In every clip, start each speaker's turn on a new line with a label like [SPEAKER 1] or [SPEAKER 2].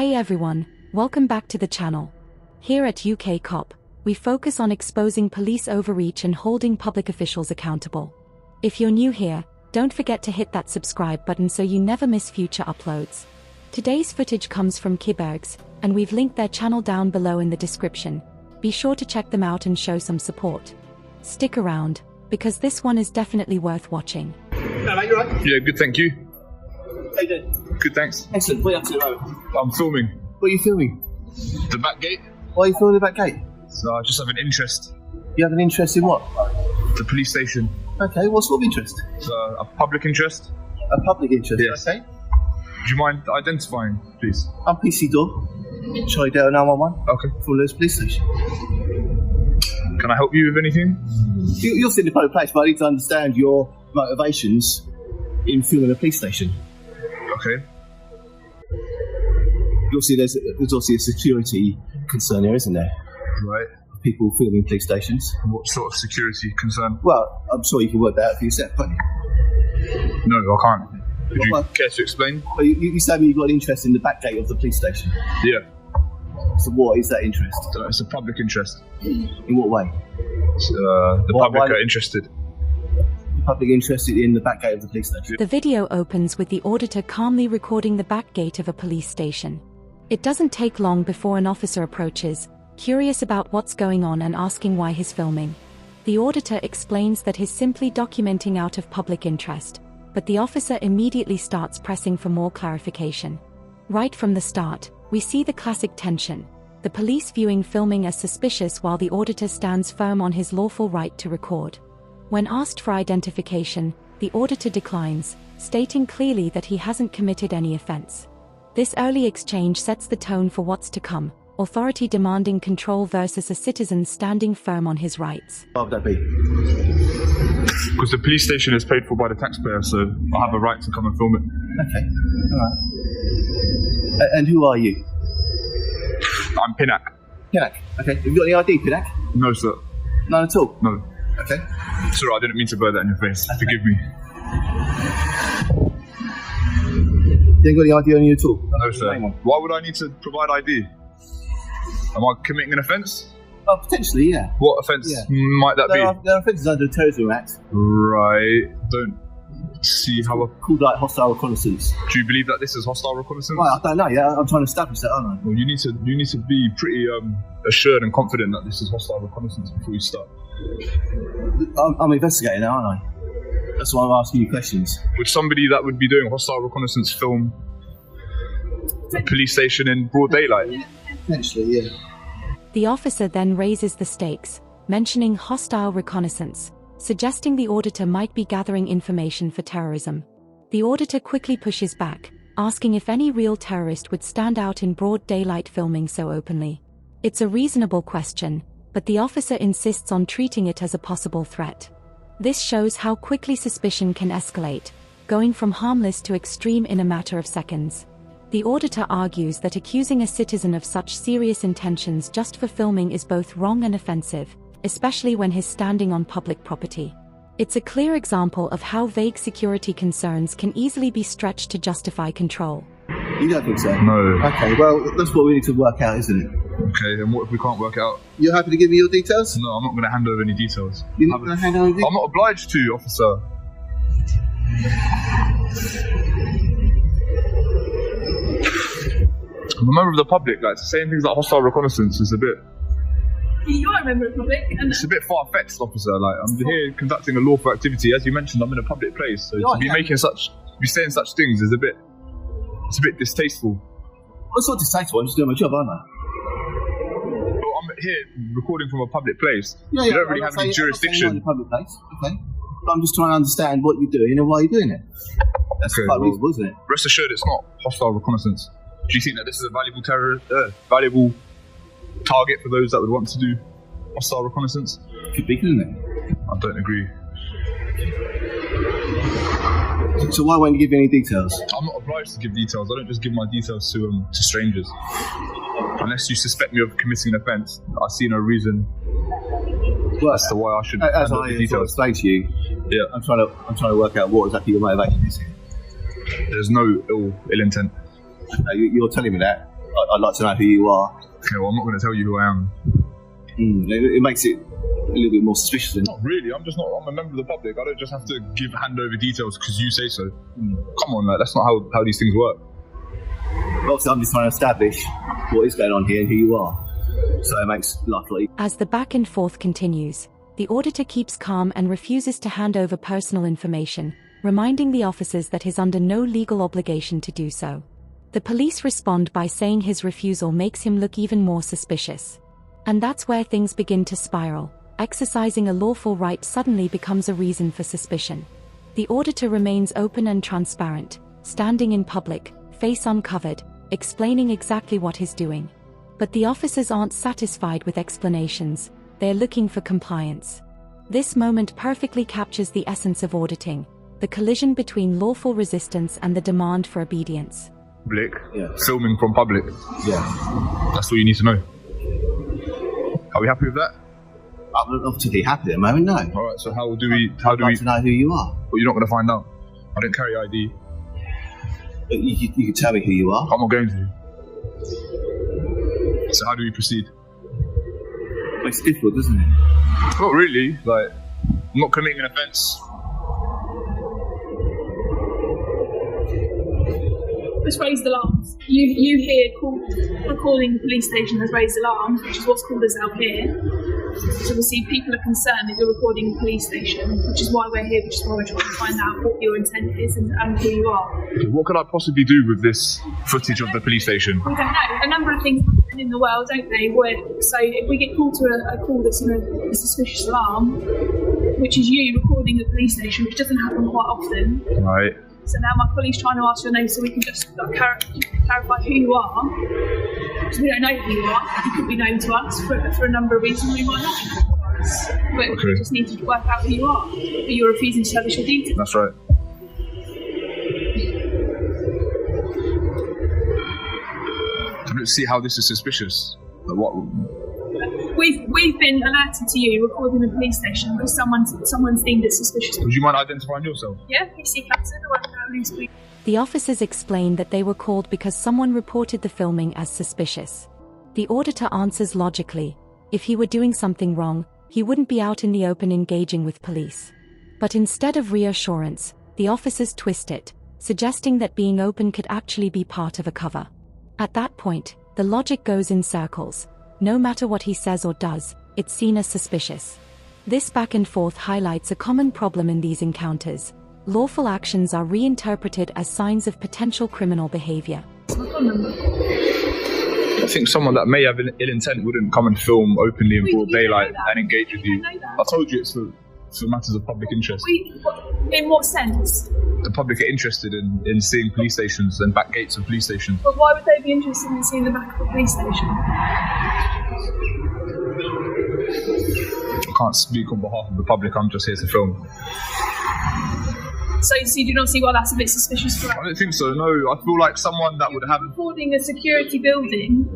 [SPEAKER 1] Hey everyone, welcome back to the channel. Here at UK Cop, we focus on exposing police overreach and holding public officials accountable. If you're new here, don't forget to hit that subscribe button so you never miss future uploads. Today's footage comes from Kibergs, and we've linked their channel down below in the description. Be sure to check them out and show some support. Stick around, because this one is definitely worth watching.
[SPEAKER 2] Hello mate, you alright?
[SPEAKER 3] Yeah, good, thank you.
[SPEAKER 2] How you doing?
[SPEAKER 3] Good, thanks.
[SPEAKER 2] Excellent. What are you up to at the moment?
[SPEAKER 3] I'm filming
[SPEAKER 2] What are you filming?
[SPEAKER 3] the back gate,
[SPEAKER 2] Why are you filming the back gate?
[SPEAKER 3] so I just have an interest.
[SPEAKER 2] You have an interest in what?
[SPEAKER 3] The police station.
[SPEAKER 2] Okay, what sort of interest?
[SPEAKER 3] A public interest.
[SPEAKER 2] A public interest.
[SPEAKER 3] Yes.
[SPEAKER 2] Okay.
[SPEAKER 3] Do you mind identifying, please?
[SPEAKER 2] I'm PC Door. Charlie Delta 911
[SPEAKER 3] Okay.
[SPEAKER 2] from Lewis Police Station.
[SPEAKER 3] Can I help you with anything?
[SPEAKER 2] You're sitting in a public place, but I need to understand your motivations in filming a police station.
[SPEAKER 3] Okay.
[SPEAKER 2] Obviously, there's obviously a security concern here, isn't there?
[SPEAKER 3] Right.
[SPEAKER 2] People filming police stations.
[SPEAKER 3] What sort of security concern?
[SPEAKER 2] Well, I'm sure you can work that out for yourself, can't you?
[SPEAKER 3] No, I can't. Would you
[SPEAKER 2] Well-
[SPEAKER 3] care to explain?
[SPEAKER 2] Well, you say you've got an interest in the back gate of the police station.
[SPEAKER 3] Yeah.
[SPEAKER 2] So what is that interest?
[SPEAKER 3] So it's a public interest.
[SPEAKER 2] In what way?
[SPEAKER 3] The
[SPEAKER 2] Why-
[SPEAKER 3] public
[SPEAKER 2] why-
[SPEAKER 3] are interested.
[SPEAKER 2] Public interested in the back gate of the police station.
[SPEAKER 1] The video opens with the auditor calmly recording the back gate of a police station. It doesn't take long before an officer approaches, curious about what's going on and asking why he's filming. The auditor explains that he's simply documenting out of public interest, but the officer immediately starts pressing for more clarification. Right from the start, we see the classic tension, the police viewing filming as suspicious while the auditor stands firm on his lawful right to record. When asked for identification, the auditor declines, stating clearly that he hasn't committed any offense. This early exchange sets the tone for what's to come, authority demanding control versus a citizen standing firm on his rights.
[SPEAKER 2] Why would that be?
[SPEAKER 3] Because the police station is paid for by the taxpayer, so I have a right to come and film it.
[SPEAKER 2] Okay, alright. And who are you?
[SPEAKER 3] I'm Pinnock.
[SPEAKER 2] Pinnock. Okay, have you got any ID, Pinnock?
[SPEAKER 3] No, sir.
[SPEAKER 2] None at all?
[SPEAKER 3] No.
[SPEAKER 2] Okay.
[SPEAKER 3] Sorry, I didn't mean to blur that in your face. Forgive me.
[SPEAKER 2] You ain't got any ID on you at all?
[SPEAKER 3] No, sir. Why would I need to provide ID? Am I committing an offence?
[SPEAKER 2] Oh, potentially, yeah.
[SPEAKER 3] What offence
[SPEAKER 2] Yeah.
[SPEAKER 3] might that
[SPEAKER 2] There
[SPEAKER 3] be?
[SPEAKER 2] are offences under the Terrorism Act
[SPEAKER 3] Right. Don't see how.
[SPEAKER 2] called like hostile reconnaissance.
[SPEAKER 3] Do you believe that this is hostile reconnaissance?
[SPEAKER 2] Well, I don't know, yeah, I'm trying to establish that, aren't I?
[SPEAKER 3] Well, you need to be pretty assured and confident that this is hostile reconnaissance before you start.
[SPEAKER 2] I'm investigating now, aren't I? That's why I'm asking you questions.
[SPEAKER 3] Would somebody that would be doing hostile reconnaissance film a police station in broad daylight?
[SPEAKER 2] Potentially, yeah.
[SPEAKER 1] The officer then raises the stakes, mentioning hostile reconnaissance, suggesting the auditor might be gathering information for terrorism. The auditor quickly pushes back, asking if any real terrorist would stand out in broad daylight filming so openly. It's a reasonable question, but the officer insists on treating it as a possible threat. This shows how quickly suspicion can escalate, going from harmless to extreme in a matter of seconds. The auditor argues that accusing a citizen of such serious intentions just for filming is both wrong and offensive, especially when he's standing on public property. It's a clear example of how vague security concerns can easily be stretched to justify control.
[SPEAKER 2] You don't think so?
[SPEAKER 3] No.
[SPEAKER 2] Okay, well, that's what we need to work out, isn't it?
[SPEAKER 3] Okay, and what if we can't work it out?
[SPEAKER 2] You're happy to give me your details?
[SPEAKER 3] No, I'm not going to hand over any details.
[SPEAKER 2] You're not going to hand over anything?
[SPEAKER 3] I'm not obliged to, officer. I'm a member of the public. Like, saying things like hostile reconnaissance is a bit.
[SPEAKER 4] You are a member of the public, and
[SPEAKER 3] It's a bit far-fetched, officer. Like, I'm here conducting a lawful activity. As you mentioned, I'm in a public place, so to be saying such things is it's a bit distasteful.
[SPEAKER 2] Well, it's not distasteful, I'm just doing my job, aren't I?
[SPEAKER 3] Well, I'm here recording from a public place.
[SPEAKER 2] Yeah,
[SPEAKER 3] You don't really
[SPEAKER 2] I'm
[SPEAKER 3] have
[SPEAKER 2] not
[SPEAKER 3] any
[SPEAKER 2] saying-
[SPEAKER 3] jurisdiction.
[SPEAKER 2] I'm not saying you're in a public place, okay? But I'm just trying to understand what you're doing and why you're doing it. That's
[SPEAKER 3] Okay,
[SPEAKER 2] quite
[SPEAKER 3] well-
[SPEAKER 2] reasonable, isn't it?
[SPEAKER 3] Rest assured, it's not hostile reconnaissance. Do you think that this is a valuable target for those that would want to do hostile reconnaissance?
[SPEAKER 2] Could be, couldn't it?
[SPEAKER 3] I don't agree.
[SPEAKER 2] So why won't you give me any details?
[SPEAKER 3] I'm not obliged to give details. I don't just give my details to strangers. Unless you suspect me of committing an offence, I see no reason
[SPEAKER 2] Well,
[SPEAKER 3] as to why I should
[SPEAKER 2] as
[SPEAKER 3] hand out
[SPEAKER 2] I
[SPEAKER 3] the
[SPEAKER 2] sort of
[SPEAKER 3] details.
[SPEAKER 2] explained to you,
[SPEAKER 3] Yeah,
[SPEAKER 2] I'm trying to work out what exactly your motivation is here.
[SPEAKER 3] there's no ill intent.
[SPEAKER 2] You're telling me that I'd like to know who you are.
[SPEAKER 3] Okay, well, I'm not going to tell you who I am.
[SPEAKER 2] It makes it a little bit more suspicious.
[SPEAKER 3] Not really. I'm a member of the public. I don't just have to hand over details because you say so. Come on, that's not how these things work.
[SPEAKER 2] Obviously, I'm just trying to establish what is going on here and who you are. So it makes life a lot easier.
[SPEAKER 1] As the back and forth continues, the auditor keeps calm and refuses to hand over personal information, reminding the officers that he's under no legal obligation to do so. The police respond by saying his refusal makes him look even more suspicious. And that's where things begin to spiral. Exercising a lawful right suddenly becomes a reason for suspicion. The auditor remains open and transparent, standing in public, face uncovered, explaining exactly what he's doing. But the officers aren't satisfied with explanations, they're looking for compliance. This moment perfectly captures the essence of auditing, the collision between lawful resistance and the demand for obedience.
[SPEAKER 3] Public, filming from public.
[SPEAKER 2] Yeah.
[SPEAKER 3] That's all you need to know. Are we happy with that?
[SPEAKER 2] I'm not particularly happy at the moment, no.
[SPEAKER 3] Alright, so how do
[SPEAKER 2] I'd
[SPEAKER 3] we...
[SPEAKER 2] like to know who you are.
[SPEAKER 3] Well, you're not going to find out. I don't carry ID.
[SPEAKER 2] But you can tell me who you are.
[SPEAKER 3] I'm not going to. So how do we proceed?
[SPEAKER 2] It's difficult, doesn't it?
[SPEAKER 3] Not really. Like, I'm not committing an offence.
[SPEAKER 4] It's raised alarms. You hear recording the police station has raised alarms, which is what's called us out here. So obviously people are concerned that you're recording the police station, which is why we're here, which is why we're trying to find out what your intent is and who you are.
[SPEAKER 3] What could I possibly do with this footage of the police station?
[SPEAKER 4] We don't know. A number of things happen in the world, don't they? So if we get called to a call that's a suspicious alarm, which is you recording the police station, which doesn't happen quite often.
[SPEAKER 3] Right.
[SPEAKER 4] So now my colleague's trying to ask your name so we can just clarify who you are. Because we don't know who you are. You could be known to us for a number of reasons. We might not be known to us. But we just need to work out who you are. But you're refusing to establish your details.
[SPEAKER 3] That's right. I don't see how this is suspicious. Like what?
[SPEAKER 4] We've been alerted to you recording the police station because someone's deemed it suspicious.
[SPEAKER 3] Would you mind identifying yourself?
[SPEAKER 4] Yeah, PC Captain, I work at police.
[SPEAKER 1] The officers explain that they were called because someone reported the filming as suspicious. The auditor answers logically. If he were doing something wrong, he wouldn't be out in the open engaging with police. But instead of reassurance, the officers twist it, suggesting that being open could actually be part of a cover. At that point, the logic goes in circles. No matter what he says or does, it's seen as suspicious. This back and forth highlights a common problem in these encounters. Lawful actions are reinterpreted as signs of potential criminal behavior.
[SPEAKER 3] I think someone that may have ill intent wouldn't come and film openly in broad daylight and engage with you. I told you it's for matters of public interest.
[SPEAKER 4] In what sense?
[SPEAKER 3] The public are interested in seeing police stations and back gates of police stations.
[SPEAKER 4] But why would they be interested in seeing the back of a police station?
[SPEAKER 3] I can't speak on behalf of the public, I'm just here to film.
[SPEAKER 4] So you do not see why that's a bit suspicious for us?
[SPEAKER 3] I don't think so, no. I feel like someone that would have...
[SPEAKER 4] Recording a security building.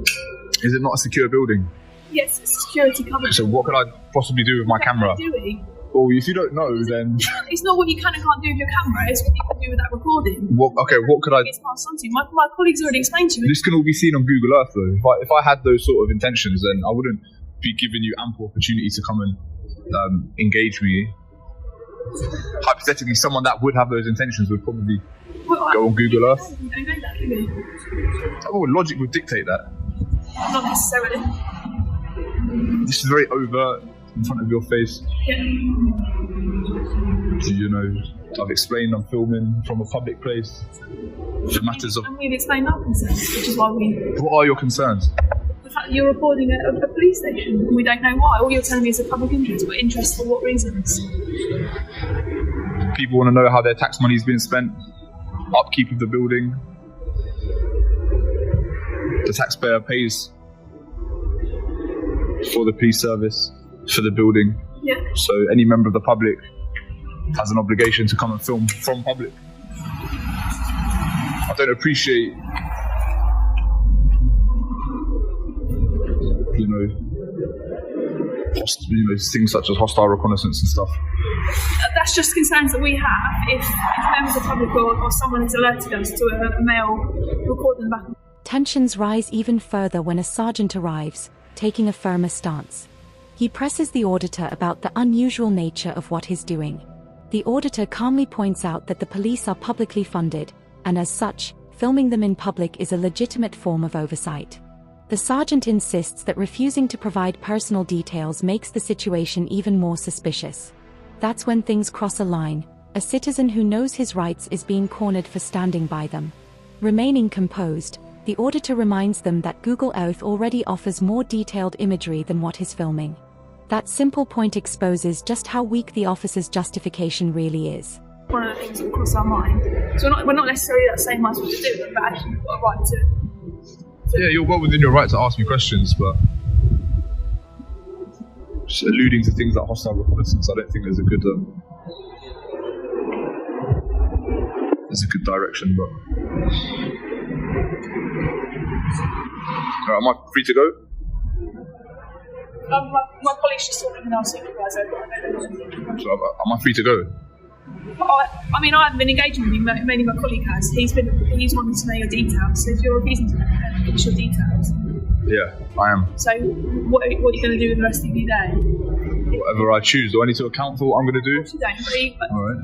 [SPEAKER 3] Is it not a secure building?
[SPEAKER 4] Yes, it's a security cover.
[SPEAKER 3] So what could I possibly do with my camera?
[SPEAKER 4] What are you doing?
[SPEAKER 3] Well, if you don't know, then...
[SPEAKER 4] It's not what you can and can't do with your camera, it's what you can do with that recording.
[SPEAKER 3] What could I...
[SPEAKER 4] It's passed on to you. My colleagues already explained to you.
[SPEAKER 3] This can all be seen on Google Earth, though. If I had those sort of intentions, then I wouldn't be giving you ample opportunity to come and engage me. Hypothetically, someone that would have those intentions would probably go on Google Earth.
[SPEAKER 4] You don't know that, do you?
[SPEAKER 3] Oh, logic would dictate that.
[SPEAKER 4] Not necessarily.
[SPEAKER 3] This is very overt in front of your face.
[SPEAKER 4] Yeah.
[SPEAKER 3] You know, I've explained I'm filming from a public place for matters of...
[SPEAKER 4] And we've explained our concerns, which is why we...
[SPEAKER 3] What are your concerns?
[SPEAKER 4] The fact that you're recording a police station, and we don't know why. All you're telling me is a public interest, but interest for what reasons?
[SPEAKER 3] People want to know how their tax money is being spent, upkeep of the building. The taxpayer pays for the police service, for the building.
[SPEAKER 4] Yeah.
[SPEAKER 3] So any member of the public has an obligation to come and film from public. I don't appreciate, things such as hostile reconnaissance and stuff.
[SPEAKER 4] That's just concerns that we have if members of the public or someone has alerted us to a male recording back.
[SPEAKER 1] Tensions rise even further when a sergeant arrives, taking a firmer stance. He presses the auditor about the unusual nature of what he's doing. The auditor calmly points out that the police are publicly funded, and as such, filming them in public is a legitimate form of oversight. The sergeant insists that refusing to provide personal details makes the situation even more suspicious. That's when things cross a line. A citizen who knows his rights is being cornered for standing by them. Remaining composed, the auditor reminds them that Google Earth already offers more detailed imagery than what he's filming. That simple point exposes just how weak the officer's justification really is.
[SPEAKER 4] One of the things that will cross our mind. So we're not necessarily saying what to do, but actually we've got a right to.
[SPEAKER 3] Yeah, you're well within your right to ask me questions, but just alluding to things like hostile reconnaissance, I don't think there's a good direction. But am I free to go?
[SPEAKER 4] My colleague's just talking with our supervisor.
[SPEAKER 3] So am I free to go?
[SPEAKER 4] I mean, I haven't been engaging with him, mainly my colleague has. He's wanted to know your details, so if you're refusing to give us your details.
[SPEAKER 3] Yeah, I am.
[SPEAKER 4] So what are you going to do with the rest of your day?
[SPEAKER 3] Whatever I choose. Do I need to account for what I'm going to do?
[SPEAKER 4] Of course you don't. But
[SPEAKER 3] Alright.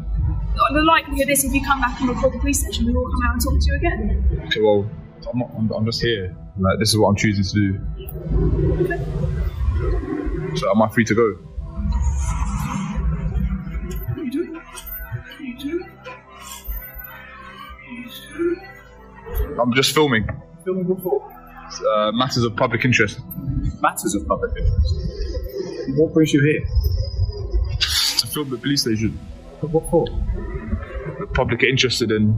[SPEAKER 4] The likelihood is if you come back and report the police station, we will come out and talk to you again.
[SPEAKER 3] Okay, well, I'm just here. Like, this is what I'm choosing to do.
[SPEAKER 4] Okay.
[SPEAKER 3] So am I free to go? I'm just filming.
[SPEAKER 2] Filming what for?
[SPEAKER 3] Matters of public interest.
[SPEAKER 2] Matters of public interest. What brings you here?
[SPEAKER 3] To film the police station.
[SPEAKER 2] But what for?
[SPEAKER 3] The public are interested in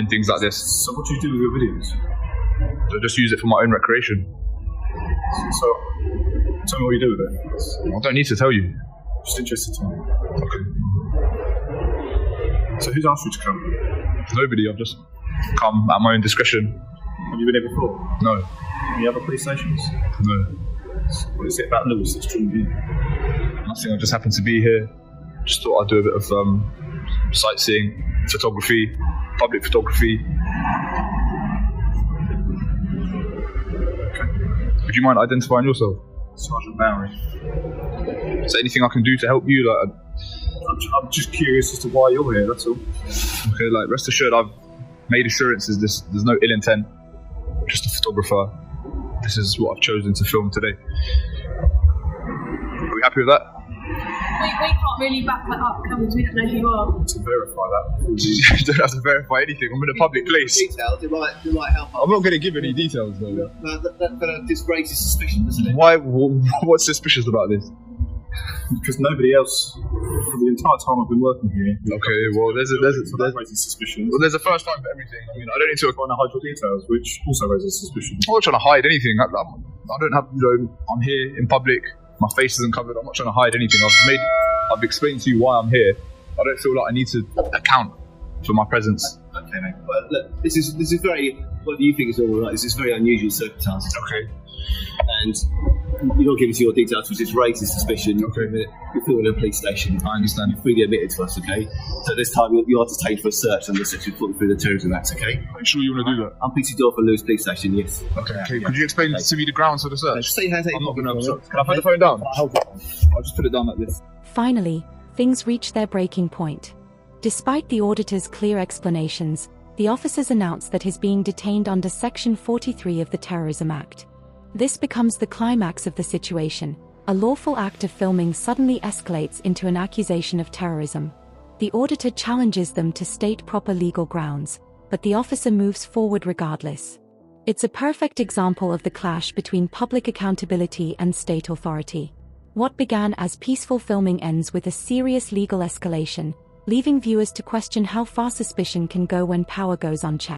[SPEAKER 3] things like this.
[SPEAKER 2] So what do you do with your videos?
[SPEAKER 3] So I just use it for my own recreation.
[SPEAKER 2] So, tell me what you do with it.
[SPEAKER 3] I don't need to tell you.
[SPEAKER 2] Just interested to know.
[SPEAKER 3] Okay.
[SPEAKER 2] So who's asked you to come?
[SPEAKER 3] Nobody. I've just come at my own discretion.
[SPEAKER 2] Have you been here before?
[SPEAKER 3] No.
[SPEAKER 2] Any other police stations?
[SPEAKER 3] No.
[SPEAKER 2] What is it about Lewis that's drawn you?
[SPEAKER 3] Nothing. I just happened to be here. Just thought I'd do a bit of sightseeing, photography, public photography.
[SPEAKER 2] Okay.
[SPEAKER 3] Would you mind identifying yourself?
[SPEAKER 2] Sergeant Bowery.
[SPEAKER 3] Is there anything I can do to help you? Like,
[SPEAKER 2] I'm just curious as to why you're here, that's all.
[SPEAKER 3] Okay, like, rest assured I've made assurances there's no ill intent. Just a photographer. This is what I've chosen to film today. Are we happy with that?
[SPEAKER 4] We can't really back that up, can we? We don't know who you are.
[SPEAKER 2] To verify that.
[SPEAKER 3] You don't have to verify anything. I'm in a public place.
[SPEAKER 2] Details, it might help.
[SPEAKER 3] I'm not going to give any details though.
[SPEAKER 2] That disgraces suspicion, doesn't it?
[SPEAKER 3] Why? What's suspicious about this?
[SPEAKER 2] Because nobody else, for the entire time I've been working here.
[SPEAKER 3] Okay, well, there's
[SPEAKER 2] suspicion.
[SPEAKER 3] Well, there's a first time for everything. I mean, I don't need to
[SPEAKER 2] trying to hide your details, which also raises suspicion.
[SPEAKER 3] I'm not trying to hide anything. I don't have, I'm here in public. My face isn't covered. I'm not trying to hide anything. I've explained to you why I'm here. I don't feel like I need to account for my presence.
[SPEAKER 2] Okay, mate. But look, this is very. What do you think is all right? This is very unusual circumstances.
[SPEAKER 3] Okay.
[SPEAKER 2] And you're not giving us your details, which is raises suspicion.
[SPEAKER 3] Okay.
[SPEAKER 2] You're filming a police station.
[SPEAKER 3] I understand.
[SPEAKER 2] You've freely admitted to us, okay? So this time you are detained for a search under Section 43 of the Terrorism Act, okay?
[SPEAKER 3] Are you sure you want to do that?
[SPEAKER 2] I'm PC door for Lewis Police Station, yes.
[SPEAKER 3] Okay. Could you explain to me the grounds for the search?
[SPEAKER 2] Just say how
[SPEAKER 3] I'm not going to obstruct. Can I put the phone down? I'll just put it down like this.
[SPEAKER 1] Finally, things reach their breaking point. Despite the auditor's clear explanations, the officers announce that he's being detained under Section 43 of the Terrorism Act. This becomes the climax of the situation. A lawful act of filming suddenly escalates into an accusation of terrorism. The auditor challenges them to state proper legal grounds, but the officer moves forward regardless. It's a perfect example of the clash between public accountability and state authority. What began as peaceful filming ends with a serious legal escalation, leaving viewers to question how far suspicion can go when power goes unchecked.